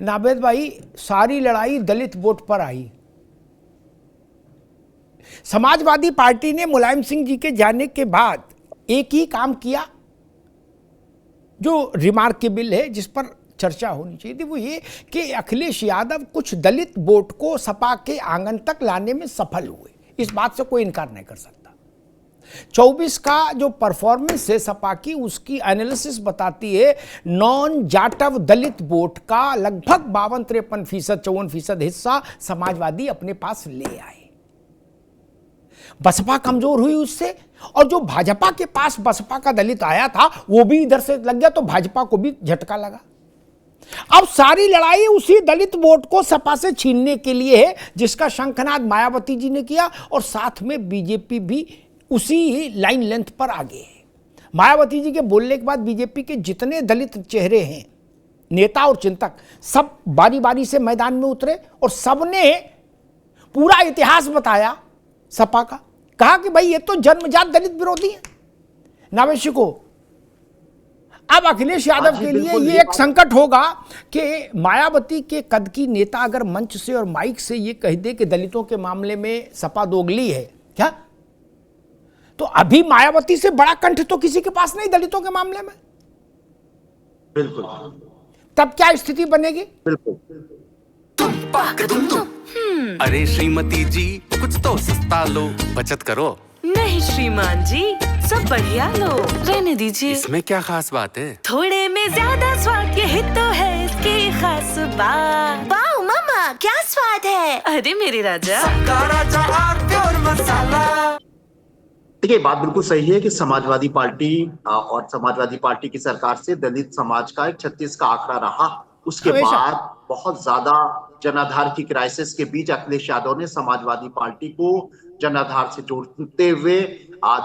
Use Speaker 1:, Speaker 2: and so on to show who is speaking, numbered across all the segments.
Speaker 1: नावेद भाई, सारी लड़ाई दलित वोट पर आई। समाजवादी पार्टी ने मुलायम सिंह जी के जाने के बाद एक ही काम किया जो रिमार्केबल है, जिस पर चर्चा होनी चाहिए थी, वो ये कि अखिलेश यादव कुछ दलित वोट को सपा के आंगन तक लाने में सफल हुए। इस बात से कोई इनकार नहीं कर सकता। 24 का जो परफॉर्मेंस है सपा की, उसकी एनालिसिस बताती है नॉन जाटव दलित वोट का लगभग 52-53%, 54% हिस्सा समाजवादी अपने पास ले आए। बसपा कमजोर हुई उससे, और जो भाजपा के पास बसपा का दलित आया था वो भी इधर से लग गया, तो भाजपा को भी झटका लगा। अब सारी लड़ाई उसी दलित वोट को सपा से छीनने के लिए है, जिसका शंखनाद मायावती जी ने किया, और साथ में बीजेपी भी उसी लाइन लेंथ पर आगे है। मायावती जी के बोलने के बाद बीजेपी के जितने दलित चेहरे हैं, नेता और चिंतक, सब बारी बारी से मैदान में उतरे और सबने पूरा इतिहास बताया सपा का। कहा कि भाई ये तो जन्मजात दलित विरोधी है। नावेशी को अब अखिलेश यादव के लिए ये एक संकट होगा कि मायावती के कद की नेता अगर मंच से और माइक से ये कह दे कि दलितों के मामले में सपा दोगली है क्या, तो अभी मायावती से बड़ा कंठ तो किसी के पास नहीं दलितों के मामले में।
Speaker 2: बिल्कुल।
Speaker 1: तब क्या स्थिति बनेगी?
Speaker 2: बिल्कुल।
Speaker 3: अरे श्रीमती जी, कुछ तो सस्ता लो, बचत करो।
Speaker 4: नहीं श्रीमान जी, सब बढ़िया लो, रहने दीजिए।
Speaker 3: इसमें क्या खास बात है?
Speaker 4: थोड़े में ज्यादा स्वाद, यही तो है इसकी खास बात।
Speaker 5: वाओ मामा, क्या स्वाद है।
Speaker 4: अरे मेरे राजा,
Speaker 2: देखिए, बात बिल्कुल सही है कि समाजवादी पार्टी और समाजवादी पार्टी की सरकार से दलित समाज का एक 36 का आंकड़ा रहा। उसके बाद बहुत ज्यादा जनाधार की क्राइसिस के बीच अखिलेश यादव ने समाजवादी पार्टी को जनाधार से जोड़ते हुए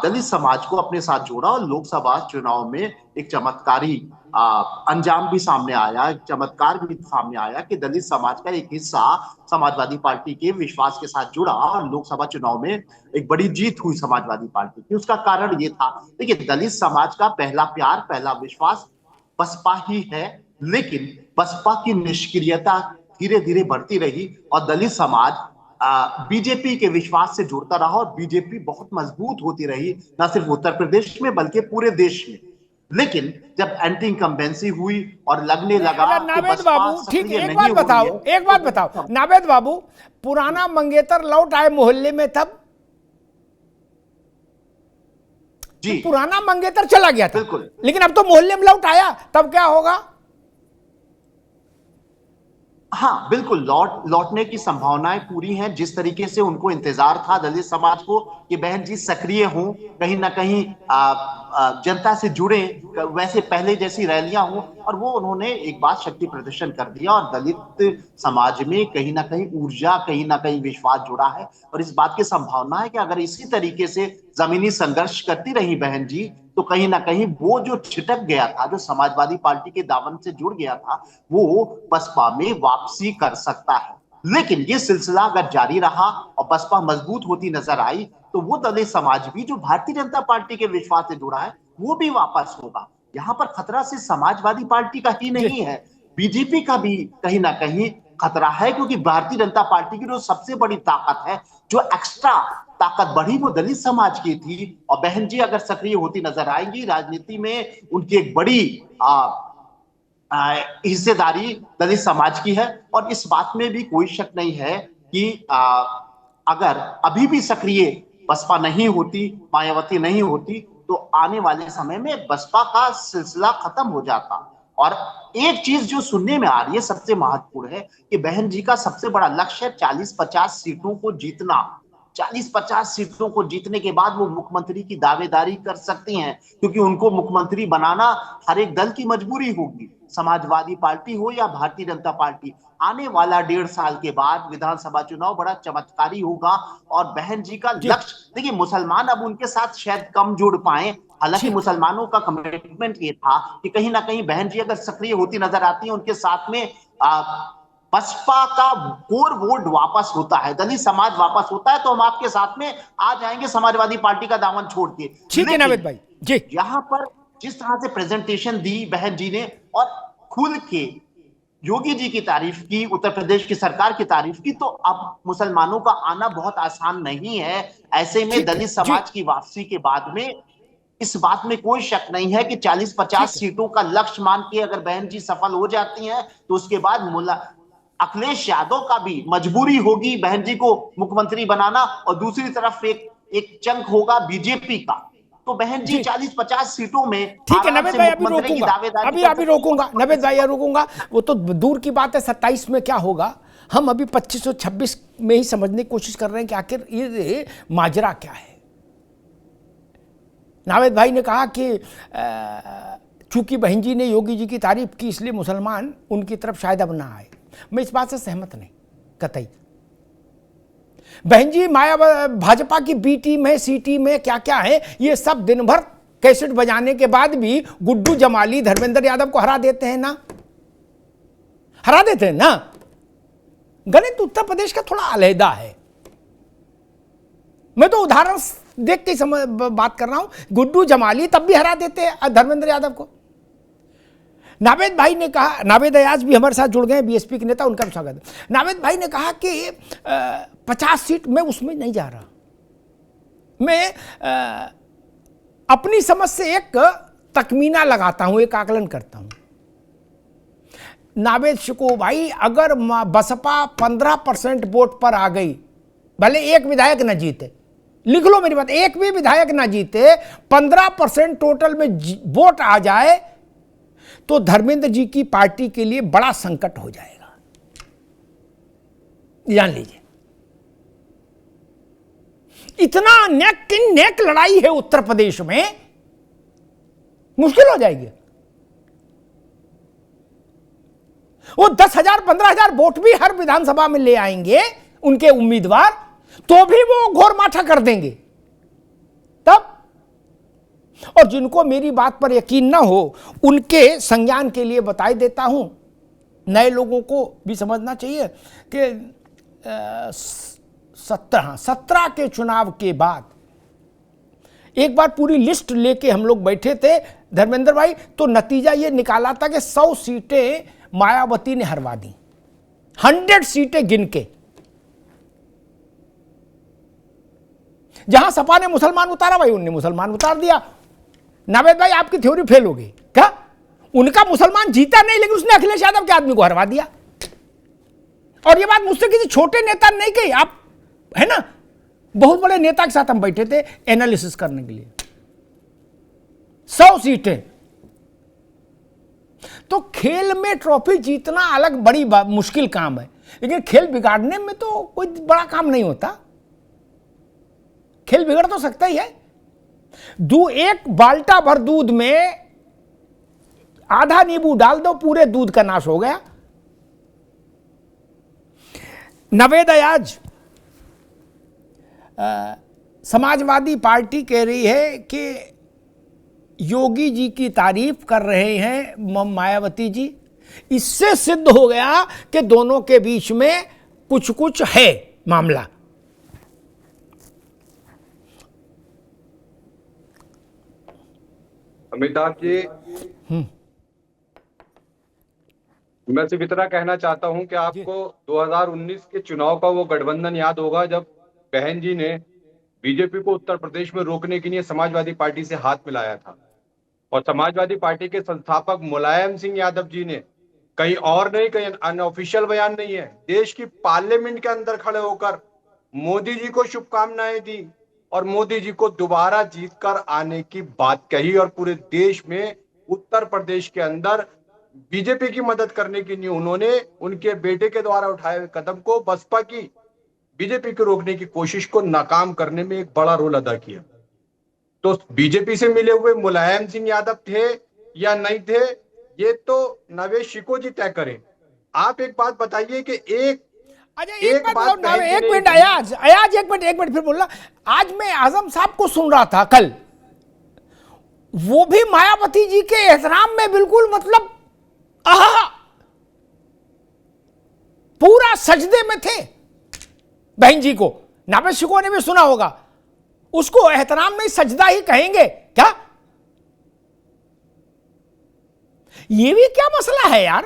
Speaker 2: दलित समाज को अपने साथ जोड़ा, और लोकसभा चुनाव में एक चमत्कारी अंजाम भी सामने आया, एक चमत्कार भी सामने आया कि दलित समाज का एक हिस्सा समाजवादी पार्टी के विश्वास के साथ जुड़ा और लोकसभा चुनाव में एक बड़ी जीत हुई समाजवादी पार्टी की। उसका कारण ये था, देखिए, दलित समाज का पहला प्यार, पहला विश्वास बसपा ही है, लेकिन बसपा की निष्क्रियता धीरे धीरे बढ़ती रही और दलित समाज बीजेपी के विश्वास से जुड़ता रहा, और बीजेपी बहुत मजबूत होती रही, न सिर्फ उत्तर प्रदेश में बल्कि पूरे देश में। लेकिन जब एंटी इनकम्बेंसी हुई और लगने लगा,
Speaker 1: नावेद बाबू, ठीक, एक बात बताओ नावेद बाबू, पुराना मंगेतर लौट आए मोहल्ले में तब जी, तो पुराना मंगेतर चला गया था,
Speaker 2: बिल्कुल,
Speaker 1: लेकिन अब तो मोहल्ले में लौट आया, तब क्या होगा?
Speaker 2: हाँ बिल्कुल, लौटने की संभावनाएं पूरी हैं। जिस तरीके से उनको इंतजार था दलित समाज को कि बहन जी सक्रिय हों, कहीं ना कहीं जनता से जुड़े, वैसे पहले जैसी रैलियां हों, और वो उन्होंने एक बार शक्ति प्रदर्शन कर दिया, और दलित समाज में कहीं ना कहीं ऊर्जा, कहीं ना कहीं विश्वास जुड़ा है। और इस बात की संभावना है कि अगर इसी तरीके से जमीनी संघर्ष करती रही बहन जी, तो कहीं ना कहीं वो जो छिटक गया था, जो समाजवादी पार्टी के दामन से जुड़ गया था, वो बसपा में वापसी कर सकता है। लेकिन ये सिलसिला अगर जारी रहा और बसपा मजबूत होती नजर आई, तो वो दलित समाज भी जो भारतीय जनता पार्टी के विश्वास से जुड़ा है, वो भी वापस होगा। यहाँ पर खतरा सिर्फ समाजवादी पार्टी का ही नहीं है, बीजेपी का भी कहीं ना कहीं खतरा है, क्योंकि भारतीय जनता पार्टी की जो सबसे बड़ी ताकत है, जो एक्स्ट्रा ताकत बढ़ी, वो दलित समाज की थी। और बहन जी अगर सक्रिय होती नजर आएंगी, राजनीति में उनकी एक बड़ी हिस्सेदारी दलित समाज की है, और इस बात में भी कोई शक नहीं है कि अगर अभी भी सक्रिय बसपा नहीं होती, मायावती नहीं होती, तो आने वाले समय में बसपा का सिलसिला खत्म हो जाता। और एक चीज जो सुनने में आ रही है सबसे महत्वपूर्ण है कि बहन जी का सबसे बड़ा लक्ष्य है 40-50 सीटों को जीतना। 40-50 सीटों को जीतने के बाद वो मुख्यमंत्री की दावेदारी कर सकती हैं, क्योंकि उनको मुख्यमंत्री बनाना हर एक दल की मजबूरी होगी, समाजवादी पार्टी हो या भारतीय जनता पार्टी। आने वाला 1.5 साल के बाद विधानसभा चुनाव बड़ा चमत्कारी होगा, और बहन जी का लक्ष्य, देखिए, मुसलमान अब उनके साथ शायद कम जुड़ पाए, हालांकि मुसलमानों का कमिटमेंट ये था कि कहीं ना कहीं बहन जी अगर सक्रिय होती नजर आती है, उनके साथ में बसपा का कोर वोट वापस होता है, दलित समाज वापस होता है, तो हम आपके साथ में आ जाएंगे समाजवादी पार्टी का दामन छोड़ के।
Speaker 1: ठीक है नावेद भाई जी,
Speaker 2: यहां पर जिस तरह से प्रेजेंटेशन दी बहन जी ने, और खुल के योगी जी की तारीफ की, उत्तर प्रदेश की सरकार की तारीफ की, तो अब मुसलमानों का आना बहुत आसान नहीं है। ऐसे में
Speaker 1: ठीक है
Speaker 2: दलित
Speaker 1: जी,
Speaker 2: समाज की वापसी के बाद में इस बात में कोई शक नहीं है कि 40-50
Speaker 1: ठीक है।
Speaker 2: सीटों का लक्ष्य मान के अगर बहन जी सफल हो जाती हैं तो उसके बाद अखिलेश यादव का भी मजबूरी होगी बहन जी को मुख्यमंत्री बनाना, और दूसरी तरफ एक चंक होगा बीजेपी का। तो बहन जी
Speaker 1: जी
Speaker 2: 40-50 सीटों में
Speaker 1: ठीक है
Speaker 2: आराम
Speaker 1: नवेद
Speaker 2: से
Speaker 1: भाई, अभी
Speaker 2: मुख्यमंत्री की
Speaker 1: रोकूंगा,
Speaker 2: दावेदारी
Speaker 1: अभी
Speaker 2: कर
Speaker 1: अभी
Speaker 2: सकती हैं।
Speaker 1: रोकूंगा नवेद भाई, रोकूंगा। वो तो दूर की बात है, 27 में क्या होगा। हम अभी 25 और 26 में ही समझने की कोशिश कर रहे हैं कि आखिर ये माजरा क्या है। नावेद भाई ने कहा कि चूंकि बहन जी ने योगी जी की तारीफ की इसलिए मुसलमान उनकी तरफ शायद अब ना आए। मैं इस बात से सहमत नहीं कतई। बहन जी भाजपा की बी टीम है, सी टीम है, क्या क्या है, ये सब दिन भर कैसेट बजाने के बाद भी गुड्डू जमाली धर्मेंद्र यादव को हरा देते हैं ना, हरा देते हैं ना। गणित उत्तर प्रदेश का थोड़ा अलहदा है। मैं तो उदाहरण देख के बात कर रहा हूं। गुड्डू जमाली तब भी हरा देते हैं धर्मेंद्र यादव को। नावेद भाई ने कहा, नावेद अयाज भी हमारे साथ जुड़ गए हैं, बीएसपी के नेता, उनका भी स्वागत है। नावेद भाई ने कहा कि 50 सीट, मैं उसमें नहीं जा रहा। मैं अपनी समझ से एक तखमीना लगाता हूं, एक आकलन करता हूं। नावेद शिको भाई, अगर बसपा 15% वोट पर आ गई, भले एक विधायक ना जीते, लिख लो मेरी बात, एक भी विधायक ना जीते, 15% टोटल में वोट आ जाए तो धर्मेंद्र जी की पार्टी के लिए बड़ा संकट हो जाएगा, जान लीजिए। इतना नेक इन नेक लड़ाई है उत्तर प्रदेश में, मुश्किल हो जाएगी। वो 10,000 15,000 वोट भी हर विधानसभा में ले आएंगे उनके उम्मीदवार, तो भी वो घोर माठा कर देंगे तब। और जिनको मेरी बात पर यकीन ना हो उनके संज्ञान के लिए बताई देता हूं, नए लोगों को भी समझना चाहिए कि 17 के चुनाव के बाद एक बार पूरी लिस्ट लेके हम लोग बैठे थे धर्मेंद्र भाई, तो नतीजा ये निकाला था कि 100 सीटें मायावती ने हरवा दी, 100 सीटें गिन के। जहां सपा ने मुसलमान उतारा भाई, उनने मुसलमान उतार दिया। नावेद भाई, आपकी थ्योरी फेल हो गई क्या? उनका मुसलमान जीता नहीं, लेकिन उसने अखिलेश यादव के आदमी को हरवा दिया। और ये बात मुझसे किसी छोटे नेता ने नहीं कही, आप है ना, बहुत बड़े नेता के साथ हम बैठे थे एनालिसिस करने के लिए। 100 सीटें। तो खेल में ट्रॉफी जीतना अलग बड़ी मुश्किल काम है, लेकिन खेल बिगाड़ने में तो कोई बड़ा काम नहीं होता। खेल बिगड़ तो सकता ही है। एक बाल्टा भर दूध में आधा नींबू डाल दो, पूरे दूध का नाश हो गया। नवेद अयाज, समाजवादी पार्टी कह रही है कि योगी जी की तारीफ कर रहे हैं मायावती जी। इससे सिद्ध हो गया कि दोनों के बीच में कुछ कुछ है मामला।
Speaker 6: अमिताभ जी, मैं सिर्फ इतना कहना चाहता हूं कि आपको 2019 के चुनाव का वो गठबंधन याद होगा जब बहन जी ने बीजेपी को उत्तर प्रदेश में रोकने के लिए समाजवादी पार्टी से हाथ मिलाया था। और समाजवादी पार्टी के संस्थापक मुलायम सिंह यादव जी ने कहीं और नहीं, कहीं अनऑफिशियल बयान नहीं है, देश की पार्लियामेंट के अंदर खड़े होकर मोदी जी को शुभकामनाएं दी और मोदी जी को दोबारा जीतकर आने की बात कही। और पूरे देश में उत्तर प्रदेश के अंदर बीजेपी की मदद करने के लिए उन्होंने उनके बेटे के द्वारा उठाए हुए कदम को, बसपा की बीजेपी को रोकने की कोशिश को नाकाम करने में एक बड़ा रोल अदा किया। तो बीजेपी से मिले हुए मुलायम सिंह यादव थे या नहीं थे, ये तो नवेद शिको जी तय करें। आप एक बात बताइए कि एक
Speaker 1: मिनट अयाज, एक मिनट फिर बोलना। आज मैं आजम साहब को सुन रहा था कल, वो भी मायावती जी के एहतराम में बिल्कुल मतलब पूरा सजदे में थे बहन जी को। नावेद शिको ने भी सुना होगा, उसको एहतराम नहीं सजदा ही कहेंगे क्या? ये भी क्या मसला है यार?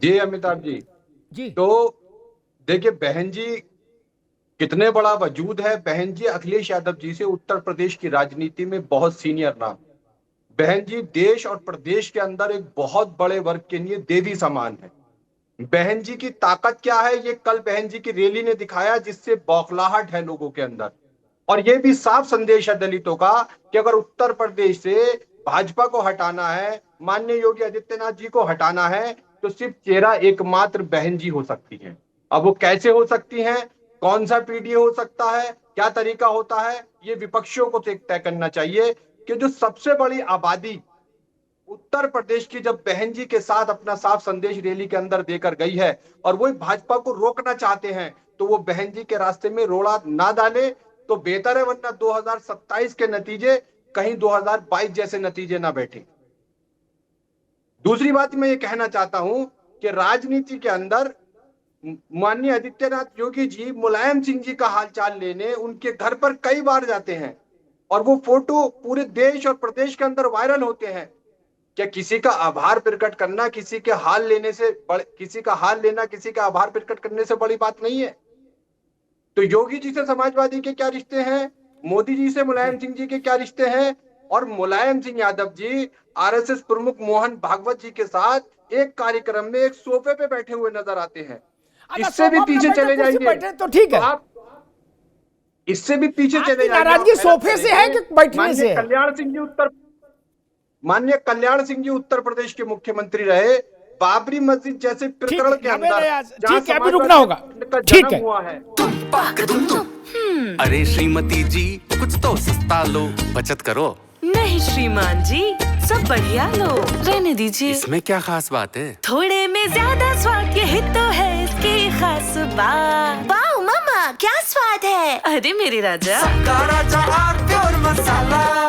Speaker 6: जी अमिताभ जी,
Speaker 1: जी
Speaker 6: तो देखिए बहन जी कितने बड़ा वजूद है। बहन जी अखिलेश यादव जी से उत्तर प्रदेश की राजनीति में बहुत सीनियर नाम। बहन जी देश और प्रदेश के अंदर एक बहुत बड़े वर्ग के लिए देवी समान है। बहन जी की ताकत क्या है, ये कल बहन जी की रैली ने दिखाया, जिससे बौखलाहट है लोगों के अंदर। और ये भी साफ संदेश है दलितों का कि अगर उत्तर प्रदेश से भाजपा को हटाना है, माननीय योगी आदित्यनाथ जी को हटाना है, तो सिर्फ चेहरा एकमात्र बहन जी हो सकती है। अब वो कैसे हो सकती हैं, कौन सा पीडीए हो सकता है, क्या तरीका होता है, ये विपक्षियों को तय करना चाहिए। कि जो सबसे बड़ी आबादी उत्तर प्रदेश की जब बहन जी के साथ अपना साफ संदेश रैली के अंदर देकर गई है और वो भाजपा को रोकना चाहते हैं, तो वो बहन जी के रास्ते में रोड़ा ना डाले तो बेहतर है, वरना 2027 के नतीजे कहीं 2022 जैसे नतीजे ना बैठे। दूसरी बात मैं ये कहना चाहता हूं कि राजनीति के अंदर माननीय आदित्यनाथ योगी जी मुलायम सिंह जी का हालचाल लेने उनके घर पर कई बार जाते हैं और वो फोटो पूरे देश और प्रदेश के अंदर वायरल होते हैं। क्या किसी का आभार प्रकट करना किसी का हाल लेना किसी का आभार प्रकट करने से बड़ी बात नहीं है? तो योगी जी से समाजवादी के क्या रिश्ते हैं, मोदी जी से मुलायम सिंह जी के क्या रिश्ते हैं? और मुलायम सिंह यादव जी आरएसएस प्रमुख मोहन भागवत जी के साथ एक कार्यक्रम में एक सोफे पे बैठे हुए नजर आते हैं। इससे भी पीछे चले जाएंगे
Speaker 1: तो ठीक है,
Speaker 6: आप इससे भी पीछे चले जाएंगे।
Speaker 1: नाराजगी सोफे से है कि बैठने से है?
Speaker 6: माननीय कल्याण सिंह जी उत्तर प्रदेश के मुख्यमंत्री रहे। बाबरी मस्जिद जैसे प्रकरण के अंदर
Speaker 1: ठीक है, अभी रुकना होगा, ठीक है।
Speaker 6: हुआ है।
Speaker 3: अरे श्रीमती जी कुछ तो सस्ता लो, बचत करो।
Speaker 4: नहीं श्रीमान जी, सब बढ़िया लो, रहने दीजिए।
Speaker 3: इसमें क्या खास बात है?
Speaker 4: थोड़े में ज्यादा स्वाद, यही तो है इसकी खास बात।
Speaker 5: वाओ मामा, क्या स्वाद है।
Speaker 4: अरे मेरे राजा,
Speaker 3: राजा मसाला।